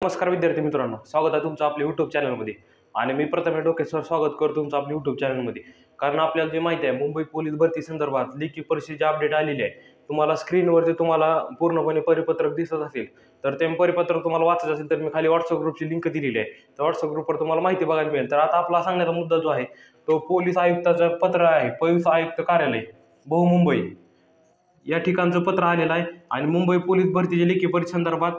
नमस्कार विद्यार्थी मित्रांनो, स्वागत आहे तुमचं आपल्या यूट्यूब चॅनलमध्ये. आणि मी प्रथम डोकेसर स्वागत करतो तुमचं आपल्या यूट्यूब चॅनलमध्ये. कारण आपल्याला जे माहिती आहे, मुंबई पोलीस भरती संदर्भात लेखी परीक्षेची अपडेट आलेली आहे. तुम्हाला स्क्रीनवरती तुम्हाला पूर्णपणे परिपत्रक दिसत असेल, तर ते परिपत्रक तुम्हाला वाचायचं असेल तर मी खाली व्हॉट्सअप ग्रुपची लिंक दिलेली आहे. त्या व्हॉट्सअप ग्रुपवर तुम्हाला माहिती बघायला मिळेल. तर आता आपला सांगण्याचा मुद्दा जो आहे तो पोलीस आयुक्ताचं पत्र आहे. पोलीस आयुक्त कार्यालय बहुमुंबई या ठिकाणचं पत्र आलेलं आहे. आणि मुंबई पोलीस भरतीच्या लेखी परीक्षेसंदर्भात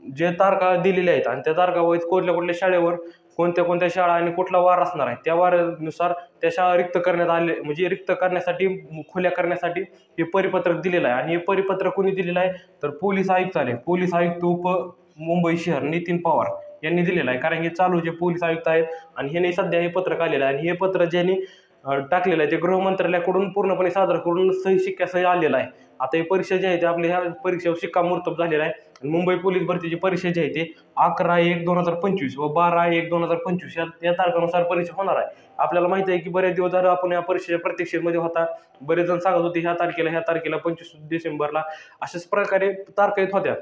जे तारखा दिलेल्या आहेत आणि त्या तारखावर कुठल्या कुठल्या शाळेवर कोणत्या कोणत्या शाळा आणि कुठला वार असणार आहे, त्या वारानुसार त्या शाळा रिक्त करण्यात आले, म्हणजे रिक्त करण्यासाठी खुल्या करण्यासाठी हे परिपत्रक दिलेलं आहे. आणि हे परिपत्रक कोणी दिलेलं आहे तर पोलीस आयुक्तालय, पोलीस आयुक्त मुंबई शहर नितीन पवार यांनी दिलेलं आहे. कारण हे चालू जे पोलीस आयुक्त आहेत आणि ह्यांनी सध्या हे पत्रक आलेलं आहे. आणि हे पत्र ज्यांनी टाकलेलं आहे ते गृह मंत्रालयाकडून पूर्णपणे सादर करून सही शिक्क्यासह आलेलं आहे. आता ही परीक्षा जी आहे ते आपल्या ह्या परीक्षेवर शिक्कामोर्तब झालेला आहे. मुंबई पोलीस भरतीची परीक्षा जी आहे ते 11/1/2025 व 12/1/2025 या तारखानुसार परीक्षा होणार आहे. आपल्याला माहिती आहे की बरेच दिवस झालं आपण या परीक्षेच्या प्रतीक्षेमध्ये होता. बरेच जण सांगत होते ह्या तारखेला 25 डिसेंबरला अशाच प्रकारे तारखा येत होत्या.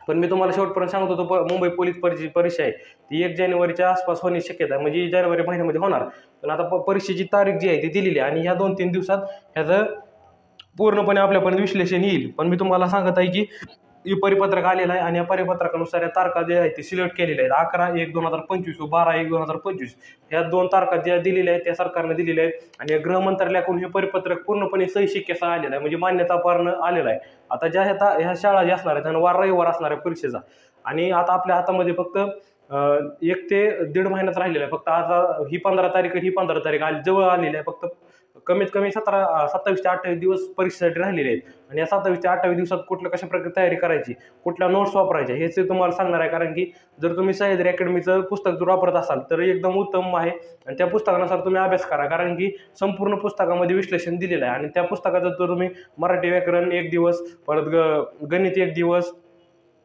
पण मी तुम्हाला शेवटपर्यंत सांगत होतो मुंबई पोलीस परीक्षा आहे ती 1 जानेवारीच्या आसपास होण्याची शक्यता आहे, म्हणजे जानेवारी महिन्यामध्ये होणार. पण आता परीक्षेची तारीख जी आहे ती दिलेली आहे आणि ह्या 2-3 दिवसात ह्याचं पूर्णपणे आपल्यापर्यंत विश्लेषण येईल. पण मी तुम्हाला सांगत आहे की हे परिपत्रक आलेलं आहे आणि या परिपत्रकानुसार या तारखा ज्या आहेत ते सिलेक्ट केलेल्या आहेत. 11/1/2025 व 12/1/2025 ह्या 2 तारखा ज्या दिलेल्या आहेत त्या सरकारने दिलेल्या आहेत. आणि गृह मंत्रालयाकडून हे परिपत्रक पूर्णपणे सही शिक्क्यासह आलेलं आहे, म्हणजे मान्यतापत्र आलेलं आहे. आता ज्या ह्या शाळा ज्या असणार आहेत त्यांना वार रविवार असणार आहे परीक्षेचा. आणि आता आपल्या हातामध्ये फक्त 1 ते 1.5 महिन्यात राहिलेला आहे. फक्त आता ही 15 तारीख ही 15 तारीख जवळ आलेली आहे. फक्त कमीत कमी 27 ते 28 दिवस परीक्षेसाठी राहिलेले आहेत. आणि या 27 ते 28 दिवसात कशा प्रकारे तयारी करायची, कुठल्या नोट्स वापरायच्या हेच तुम्हाला सांगणार आहे. कारण की जर तुम्ही सह्याद्री अकॅडमीचं पुस्तक जर वापरत असाल तर एकदम उत्तम आहे. आणि त्या पुस्तकानुसार तुम्ही अभ्यास करा, कारण की संपूर्ण पुस्तकामध्ये विश्लेषण दिलेलं आहे. आणि त्या पुस्तकाचं जर तुम्ही मराठी व्याकरण 1 दिवस, परत गणित 1 दिवस,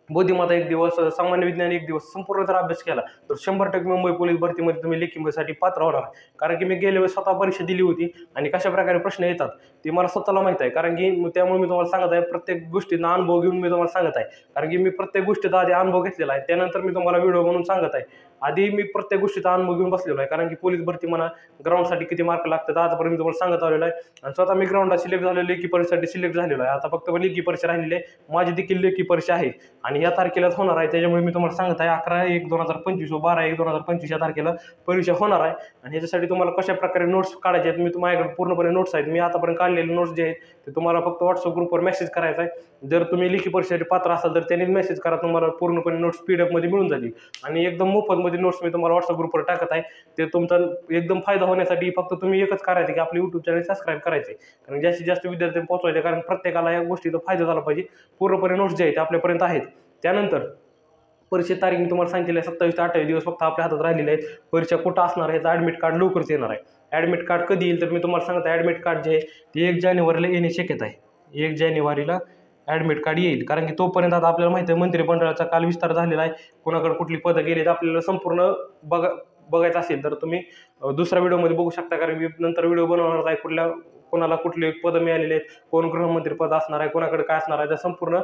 बुद्धिमत्ता 1 दिवस, सामान्य विज्ञान 1 दिवस संपूर्ण जर अभ्यास केला तर 100% मुंबई पोलीस भरतीमध्ये तुम्ही लेखीसाठी पात्र होणार. कारण की मी गेल्या वेळेस स्वतः परीक्षा दिली होती आणि कशा प्रकारे प्रश्न येतात ते मला स्वतःला माहीत आहे. कारण की त्यामुळे मी तुम्हाला सांगत आहे, प्रत्येक गोष्टींना अनुभव घेऊन मी तुम्हाला सांगत आहे. कारण की मी प्रत्येक गोष्टीचा आधी अनुभव घेतलेला आहे, त्यानंतर मी तुम्हाला व्हिडिओ म्हणून सांगत आहे. आधी मी प्रत्येक गोष्टीचा अनुभव घेऊन बसलेलो आहे. कारण की पोलीस भरती म्हणा, ग्राउंडसाठी किती मार्क लागतात आजपर्यंत मी तुम्हाला सांगत आलेलो आहे. आणि स्वतः मी ग्राउंडला सिलेक्ट झालेलो, लेखी परीक्षेसाठी सिलेक्ट झालेलो आहे. आता फक्त लेखी परीक्षा राहिलेली आहे. माझी देखील लेखी परीक्षा आहे आणि या तारखेलाच होणार आहे. त्याच्यामुळे मी तुम्हाला सांगत आहे 11/1/2025 व 12/1/2025 या तारखेला परीक्षा होणार आहे. आणि ह्याच्यासाठी तुम्हाला कशा प्रकारे नोट्स काढायचे आहेत, मी माझ्याकडे पूर्णपणे नोट्स आहेत. मी आतापर्यंत काढलेले नोट्स जे आहेत ते तुम्हाला फक्त व्हॉट्सअप ग्रुपवर मेसेज करायचा आहे. जर तुम्ही लेखी परीक्षेसाठी पात्र असाल तर त्यांनी मेसेज करा, तुम्हाला पूर्णपणे नोट्स PDF मध्ये मिळून जातील. आणि एकदम मोफतमध्ये नोट्स मी तुम्हाला व्हॉट्सअप ग्रुपवर टाकत आहे. ते तुमचा एकदम फायदा होण्यासाठी फक्त तुम्ही एकच करायचं की आपलं यूट्यूब चॅनल सबस्क्राईब करायचे. कारण जास्तीत जास्त विद्यार्थ्यांना पोहोचवायचे, कारण प्रत्येकाला या गोष्टीचा फायदा झाला पाहिजे. पूर्णपणे नोट्स जे आहेत ते आपल्यापर्यंत आहेत. त्यानंतर परीक्षेची तारीख मी तुम्हाला सांगितलेली आहे 27 ते 28 दिवस फक्त आपल्या हातात राहिलेले आहेत. परीक्षा कुठं असणार आहे, याचं ॲडमिट कार्ड लवकरच येणार आहे. ॲडमिट कार्ड कधी येईल तर मी तुम्हाला सांगत आहे, ॲडमिट कार्ड जे आहे ते 1 जानेवारीला येण्याची शक्यता आहे. 1 जानेवारीला ॲडमिट कार्ड येईल. कारण की तोपर्यंत आता आपल्याला माहिती आहे मंत्रिमंडळाचा काल विस्तार झालेला आहे. कोणाकडे कुठली पदं गेली आपल्याला संपूर्ण बघायचं असेल तर तुम्ही दुसऱ्या व्हिडिओमध्ये बघू शकता. कारण मी नंतर व्हिडिओ बनवणार आहे कोणाला कुठले पदं मिळालेले आहेत, कोण गृहमंत्री पद असणार आहे, कोणाकडे काय असणार आहे, त्या संपूर्ण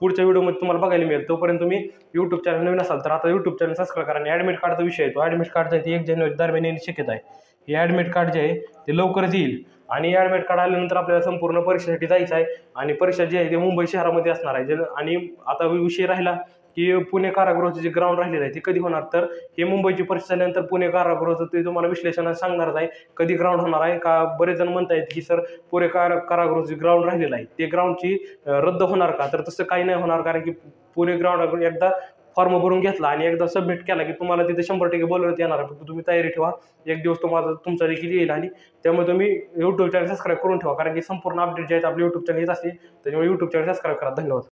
पुढच्या व्हिडिओमध्ये तुम्हाला बघायला मिळेल. तोपर्यंत तुम्ही यूट्यूब चॅनल नवीन असाल तर आता यूट्यूब चॅनल सबस्क्राईब करा. आणि ॲडमिट कार्डचा विषय आहे, तो ॲडमिट कार्ड जे आहे ते 1 जानेवारी दरम्यान येण्याची शक्यता आहे. हे ॲडमिट कार्ड जे आहे ते लवकरच येईल. आणि ॲडमिट कार्ड आल्यानंतर आपल्याला संपूर्ण परीक्षेसाठी जायचं आहे. आणि परीक्षा जी आहे ते मुंबई शहरामध्ये असणार आहे. आणि आता विषय राहिला की पुणे कारागृहाचं जे ग्राउंड राहिलेलं आहे ते कधी होणार, तर हे मुंबईची परीक्षा झाल्यानंतर पुणे कारागृहाचं ते तुम्हाला विश्लेषण सांगणारच आहे कधी ग्राउंड होणार आहे. का बरेच जण म्हणतायत की सर पुणे कारागृहाचं ग्राउंड राहिलेलं आहे ते ग्राउंडची रद्द होणार का, तर तसं काही नाही होणार. कारण की पुणे ग्राउंड एकदा फॉर्म भरून घेतला आणि एकदा सबमिट केला की तुम्हाला तिथे 100% बोलवण्यात येणार आहे. फक्त तुम्ही तयारी ठेवा, 1 दिवस तुमचा देखील येईल. आणि त्यामुळे तुम्ही यूट्यूब चॅनल सबस्क्राईब करून ठेवा, कारण की संपूर्ण अपडेट जे आहेत आपल्या यूट्यूब चॅनल येत असते. त्याच्यामुळे यूट्यूब चॅनल सबस्क्राईब करा. धन्यवाद.